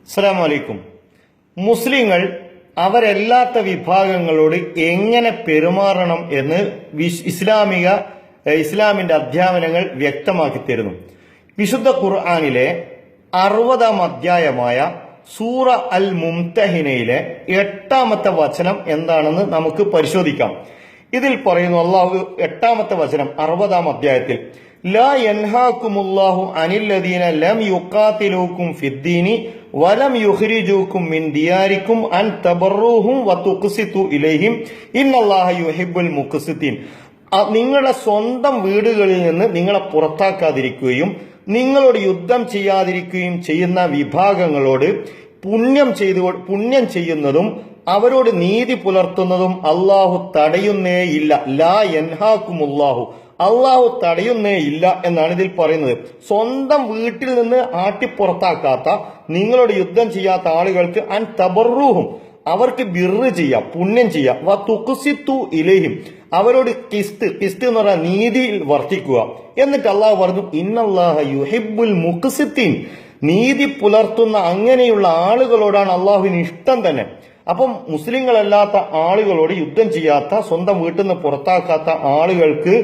അസ്സലാമു അലൈക്കും. മുസ്ലിങ്ങൾ അവരല്ലാത്ത വിഭാഗങ്ങളോട് എങ്ങനെ പെരുമാറണം എന്ന് ഇസ്ലാമിന്റെ അധ്യാപനങ്ങൾ വ്യക്തമാക്കി തരുന്നു. വിശുദ്ധ ഖുർആനിലെ 60-ാം അധ്യായമായ സൂറ അൽ മുംതഹിനയിലെ 8-ാമത്തെ വചനം എന്താണെന്ന് നമുക്ക് പരിശോധിക്കാം. ഇതിൽ പറയുന്നു, അള്ളാഹു 8-ാമത്തെ വചനം 60-ാം അധ്യായത്തിൽ, ലാ യൻഹാകുമുല്ലാഹു അനില്ലദീന ലം യുഖാതിലൂകും ഫിദ്ദീനി വലം യുഖ്രിജൂകും മിൻ ദിയാരിക്കും അൻ തബറൂഹും വതുഖ്സിതു ഇലൈഹിം ഇന്നല്ലാഹ യുഹിബ്ബുൽ മുഖ്സിതീൻ. നിങ്ങളുടെ സ്വന്തം വീടുകളിൽ നിന്ന് നിങ്ങളെ പുറത്താക്കാതിരിക്കുകയും നിങ്ങളോട് യുദ്ധം ചെയ്യാതിരിക്കുകയും ചെയ്യുന്ന വിഭാഗങ്ങളോട് പുണ്യം ചെയ്യുന്നതും അവരോട് നീതി പുലർത്തുന്നതും അള്ളാഹു തടയുന്നേയില്ല. ലാ യൻഹാകുമുല്ലാഹു, അള്ളാഹു തടയുന്നേയില്ല എന്നാണ് ഇതിൽ പറയുന്നത്. സ്വന്തം വീട്ടിൽ നിന്ന് ആട്ടിപ്പുറത്താക്കാത്ത, നിങ്ങളോട് യുദ്ധം ചെയ്യാത്ത ആളുകൾക്ക് അൻ തബറൂഹും, അവർക്ക് ബിർറ് ചെയ്യാം, പുണ്യം ചെയ്യാം, വ തുഖ്സിതു ഇലൈഹിം, അവരോട് കിസ്ത് എന്ന് പറഞ്ഞാൽ നീതിയിൽ വർത്തിക്കുക. എന്നിട്ട് അള്ളാഹു പറഞ്ഞു, ഇന്നല്ലാഹ യുഹിബ്ബുൽ മുഖ്സിതീൻ, നീതി പുലർത്തുന്ന അങ്ങനെയുള്ള ആളുകളോടാണ് അള്ളാഹുവിന് ഇഷ്ടം തന്നെ. അപ്പം മുസ്ലിങ്ങളല്ലാത്ത ആളുകളോട് യുദ്ധം ചെയ്യാത്ത, സ്വന്തം വീട്ടിൽ നിന്ന് പുറത്താക്കാത്ത ആളുകൾക്ക്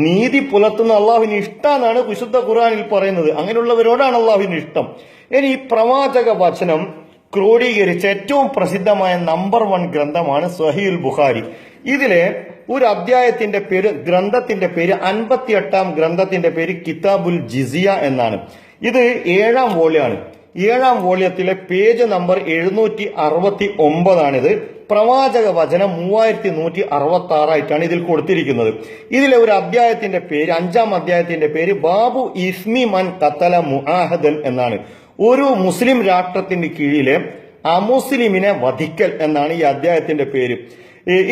നീതി പുലർത്തുന്ന അള്ളാഹുവിന് ഇഷ്ടമെന്നാണ് വിശുദ്ധ ഖുർആനിൽ പറയുന്നത്. അങ്ങനെയുള്ളവരോടാണ് അള്ളാഹുവിന് ഇഷ്ടം. ഇനി ഈ പ്രവാചക വചനം ക്രോഡീകരിച്ച ഏറ്റവും പ്രസിദ്ധമായ നമ്പർ 1 ഗ്രന്ഥമാണ് സ്വഹീഹുൽ ബുഖാരി. ഇതിലെ ഒരു അധ്യായത്തിന്റെ പേര്, ഗ്രന്ഥത്തിന്റെ പേര്, 58-ാം ഗ്രന്ഥത്തിന്റെ പേര് കിതാബുൽ ജിസിയ എന്നാണ്. ഇത് 7-ാം വോള്യമാണ്. 7-ാം വോള്യത്തിലെ പേജ് നമ്പർ 769 പ്രവാചക വചനം 3166 ആയിട്ടാണ് ഇതിൽ കൊടുത്തിരിക്കുന്നത്. ഇതിലെ ഒരു അധ്യായത്തിന്റെ പേര്, 5-ാം അധ്യായത്തിന്റെ പേര് ബാബു ഇസ്മി മൻ ഖതല മുആഹദൻ എന്നാണ്. ഒരു മുസ്ലിം രാഷ്ട്രത്തിന്റെ കീഴിലെ അമുസ്ലിമിനെ വധിക്കൽ എന്നാണ് ഈ അധ്യായത്തിന്റെ പേര്.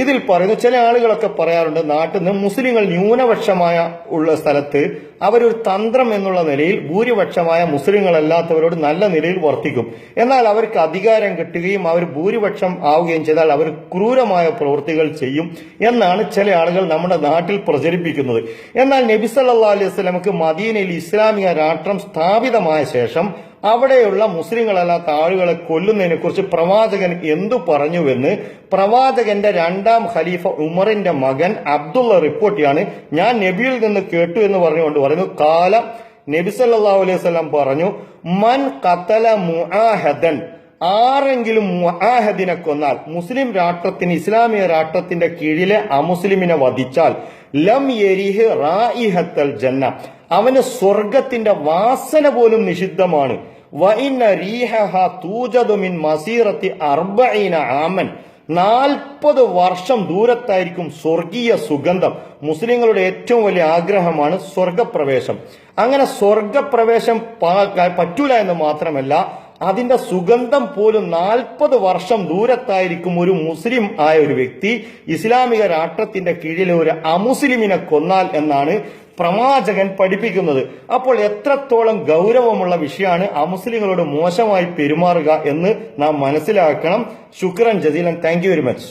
ഇതിൽ പറയുന്നു, ചില ആളുകളൊക്കെ പറയാറുണ്ട്, നാട്ടിൽ നിന്ന് മുസ്ലിങ്ങൾ ന്യൂനപക്ഷമായ ഉള്ള സ്ഥലത്ത് അവരൊരു തന്ത്രം എന്നുള്ള നിലയിൽ ഭൂരിപക്ഷമായ മുസ്ലിങ്ങളല്ലാത്തവരോട് നല്ല നിലയിൽ വർത്തിക്കും. എന്നാൽ അവർക്ക് അധികാരം കിട്ടുകയും അവർ ഭൂരിപക്ഷം ആവുകയും ചെയ്താൽ അവർ ക്രൂരമായ പ്രവൃത്തികൾ ചെയ്യും എന്നാണ് ചില ആളുകൾ നമ്മുടെ നാട്ടിൽ പ്രചരിപ്പിക്കുന്നത്. എന്നാൽ നബി സല്ലല്ലാഹു അലൈഹി വസല്ലമക്ക് മദീനയിൽ ഇസ്ലാമിക രാഷ്ട്രം സ്ഥാപിതമായ ശേഷം അവിടെയുള്ള മുസ്ലിങ്ങളല്ലാത്ത ആളുകളെ കൊല്ലുന്നതിനെ കുറിച്ച് പ്രവാചകൻ എന്തു പറഞ്ഞുവെന്ന് പ്രവാചകന്റെ 2-ാം ഖലീഫ ഉമറിന്റെ മകൻ അബ്ദുള്ള റിപ്പോർട്ട് ചെയ്യാണ്. ഞാൻ നബിയിൽ നിന്ന് കേട്ടു എന്ന് പറഞ്ഞുകൊണ്ട് പറയുന്നു, കാല നബി സല്ലല്ലാഹു അലൈഹി വസല്ലം പറഞ്ഞു, മൻ ഖതല മുആഹദൻ, ആരെങ്കിലും മുആഹദിനെ കൊന്നാൽ, മുസ്ലിം രാഷ്ട്രത്തിന്, ഇസ്ലാമിക രാഷ്ട്രത്തിന്റെ കീഴിലെ അമുസ്ലിമിനെ വധിച്ചാൽ, ലം യരിഹ് റായിഹത്തൽ ജന്ന, അവന് സ്വർഗത്തിന്റെ വാസന പോലും നിഷിദ്ധമാണ്. വഇന്ന റീഹഹ തൂജദു മിൻ മസീറത്തി 40 ആമൻ, 40 വർഷം ദൂരത്തായിരിക്കും സ്വർഗീയ സുഗന്ധം. മുസ്ലിങ്ങളുടെ ഏറ്റവും വലിയ ആഗ്രഹമാണ് സ്വർഗപ്രവേശം. അങ്ങനെ സ്വർഗപ്രവേശം പറ്റൂല എന്ന് മാത്രമല്ല, അതിന്റെ സുഗന്ധം പോലും 40 വർഷം ദൂരത്തായിരിക്കും. ഒരു മുസ്ലിം ആയ ഒരു വ്യക്തി ഇസ്ലാമിക രാഷ്ട്രത്തിന്റെ കീഴിലെ ഒരു അമുസ്ലിമിനെ കൊന്നാൽ എന്നാണ് പ്രവാചകൻ പഠിപ്പിക്കുന്നത്. അപ്പോൾ എത്രത്തോളം ഗൗരവമുള്ള വിഷയമാണ് അമുസ്ലിങ്ങളോട് മോശമായി പെരുമാറുക എന്ന് നാം മനസ്സിലാക്കണം. ശുക്രൻ ജസീലൻ. Thank you very much.